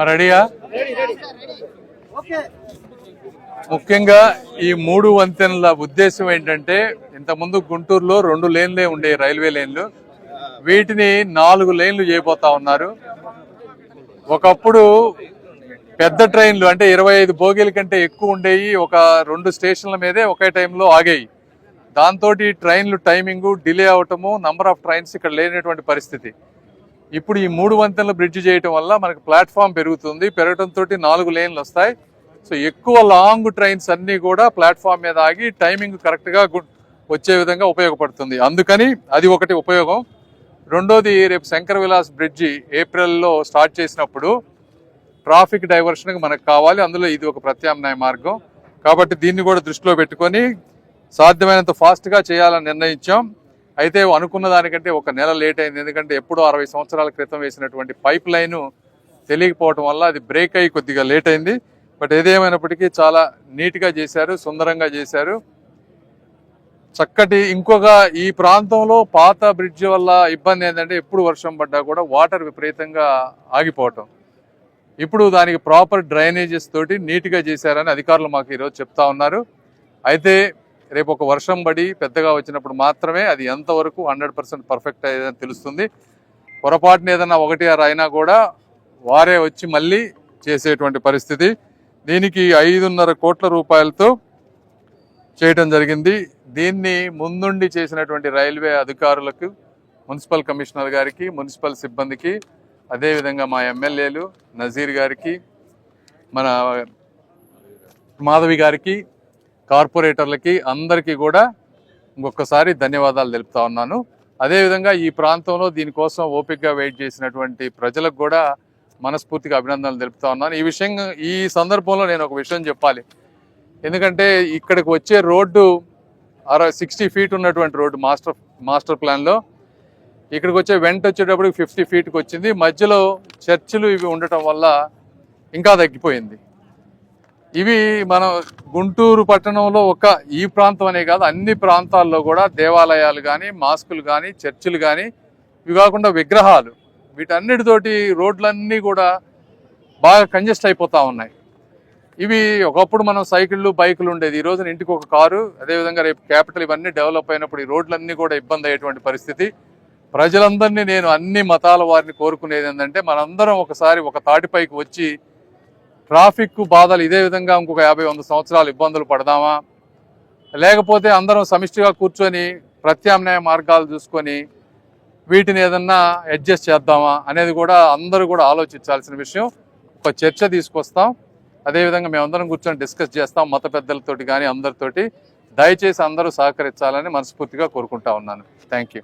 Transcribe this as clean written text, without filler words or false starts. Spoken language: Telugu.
రెడీయా? ముఖ్యంగా ఈ 3 వంతెనల ఉద్దేశం ఏంటంటే, ఇంతకుముందు గుంటూరులో 2 లేన్లే ఉండే రైల్వే లైన్లు, వీటిని 4 లేన్లు చేయబోతా ఉన్నారు. ఒకప్పుడు పెద్ద ట్రైన్లు అంటే 25 బోగీల కంటే ఎక్కువ ఉండేవి, ఒక 2 స్టేషన్ల మీదే ఒకే టైంలో ఆగాయి. దాంతో ట్రైన్లు టైమింగ్ డిలే అవటము, నంబర్ ఆఫ్ ట్రైన్స్ ఇక్కడ లేనటువంటి పరిస్థితి. ఇప్పుడు ఈ 3 వంతెనల బ్రిడ్జ్ చేయటం వల్ల మనకు ప్లాట్ఫామ్ పెరుగుతుంది. పెరగడంతో 4 లేన్లు వస్తాయి. సో ఎక్కువ లాంగ్ ట్రైన్స్ అన్నీ కూడా ప్లాట్ఫామ్ మీద ఆగి టైమింగ్ కరెక్ట్గా వచ్చే విధంగా ఉపయోగపడుతుంది. అందుకని అది ఒకటి ఉపయోగం. రెండోది, రేపు శంకర విలాస్ బ్రిడ్జి ఏప్రిల్లో స్టార్ట్ చేసినప్పుడు ట్రాఫిక్ డైవర్షన్కి మనకు కావాలి. అందులో ఇది ఒక ప్రత్యామ్నాయ మార్గం. కాబట్టి దీన్ని కూడా దృష్టిలో పెట్టుకొని సాధ్యమైనంత ఫాస్ట్గా చేయాలని నిర్ణయించాం. అయితే అనుకున్న దానికంటే 1 నెల లేట్ అయింది. ఎందుకంటే ఎప్పుడో 60 సంవత్సరాల క్రితం వేసినటువంటి పైప్ లైను తెలియకపోవడం వల్ల అది బ్రేక్ అయ్యి కొద్దిగా లేట్ అయింది. బట్ ఏదేమైనప్పటికీ చాలా నీట్గా చేశారు, సుందరంగా చేశారు, చక్కటి. ఇంకొక ఈ ప్రాంతంలో పాత బ్రిడ్జ్ వల్ల ఇబ్బంది ఏంటంటే ఎప్పుడు వర్షం పడ్డా కూడా వాటర్ విపరీతంగా ఆగిపోవటం. ఇప్పుడు దానికి ప్రాపర్ డ్రైనేజెస్ తోటి నీట్గా చేశారని అధికారులు మాకు ఈరోజు చెప్తా ఉన్నారు. అయితే రేపు ఒక వర్షం పడి పెద్దగా వచ్చినప్పుడు మాత్రమే అది ఎంతవరకు 100% పర్ఫెక్ట్ అయ్యేదని తెలుస్తుంది. పొరపాటున ఏదన్నా 1 6 అయినా కూడా వారే వచ్చి మళ్ళీ చేసేటువంటి పరిస్థితి. దీనికి 5.5 కోట్ల రూపాయలతో చేయటం జరిగింది. దీన్ని ముందుండి చేసినటువంటి రైల్వే అధికారులకు, మున్సిపల్ కమిషనర్ గారికి, మున్సిపల్ సిబ్బందికి, అదేవిధంగా మా ఎమ్మెల్యేలు నజీర్ గారికి, మన మాధవి గారికి, కార్పొరేటర్లకి అందరికీ కూడా ఇంకొకసారి ధన్యవాదాలు తెలుపుతా ఉన్నాను. అదేవిధంగా ఈ ప్రాంతంలో దీనికోసం ఓపికగా వెయిట్ చేసినటువంటి ప్రజలకు కూడా మనస్ఫూర్తిగా అభినందనలు తెలుపుతా ఉన్నాను. ఈ సందర్భంలో నేను ఒక విషయం చెప్పాలి. ఎందుకంటే ఇక్కడికి వచ్చే రోడ్డు 60 ఫీట్ ఉన్నటువంటి రోడ్డు మాస్టర్ ప్లాన్లో, ఇక్కడికి వచ్చే వచ్చేటప్పటికి 50 ఫీట్కి వచ్చింది. మధ్యలో చర్చిలు ఇవి ఉండటం వల్ల ఇంకా తగ్గిపోయింది. ఇవి మనం గుంటూరు పట్టణంలో ఈ ప్రాంతం అనే కాదు, అన్ని ప్రాంతాల్లో కూడా దేవాలయాలు కానీ, మాస్కులు కానీ, చర్చిలు కానీ, ఇవి కాకుండా విగ్రహాలు, వీటన్నిటితోటి రోడ్లన్నీ కూడా బాగా కంజెస్ట్ అయిపోతూ ఉన్నాయి. ఇవి ఒకప్పుడు మనం సైకిళ్ళు, బైకులు ఉండేది, ఈ రోజున ఇంటికి ఒక కారు. అదేవిధంగా రేపు క్యాపిటల్ ఇవన్నీ డెవలప్ అయినప్పుడు ఈ రోడ్లన్నీ కూడా ఇబ్బంది అయ్యేటువంటి పరిస్థితి. ప్రజలందరినీ నేను అన్ని మతాల వారిని కోరుకునేది ఏంటంటే, మనందరం ఒకసారి ఒక తాటిపైకి వచ్చి ట్రాఫిక్ బాధలు ఇదే విధంగా ఇంకొక 50-100 సంవత్సరాలు ఇబ్బందులు పడదామా, లేకపోతే అందరం సమిష్టిగా కూర్చొని ప్రత్యామ్నాయ మార్గాలు చూసుకొని వీటిని ఏదన్నా అడ్జస్ట్ చేద్దామా అనేది కూడా అందరూ కూడా ఆలోచించాల్సిన విషయం. ఒక చర్చ తీసుకొస్తాం. అదేవిధంగా మేమందరం కూర్చొని డిస్కస్ చేస్తాం మత పెద్దలతోటి కానీ అందరితోటి. దయచేసి అందరూ సహకరించాలని మనస్ఫూర్తిగా కోరుకుంటా ఉన్నాను. Thank you.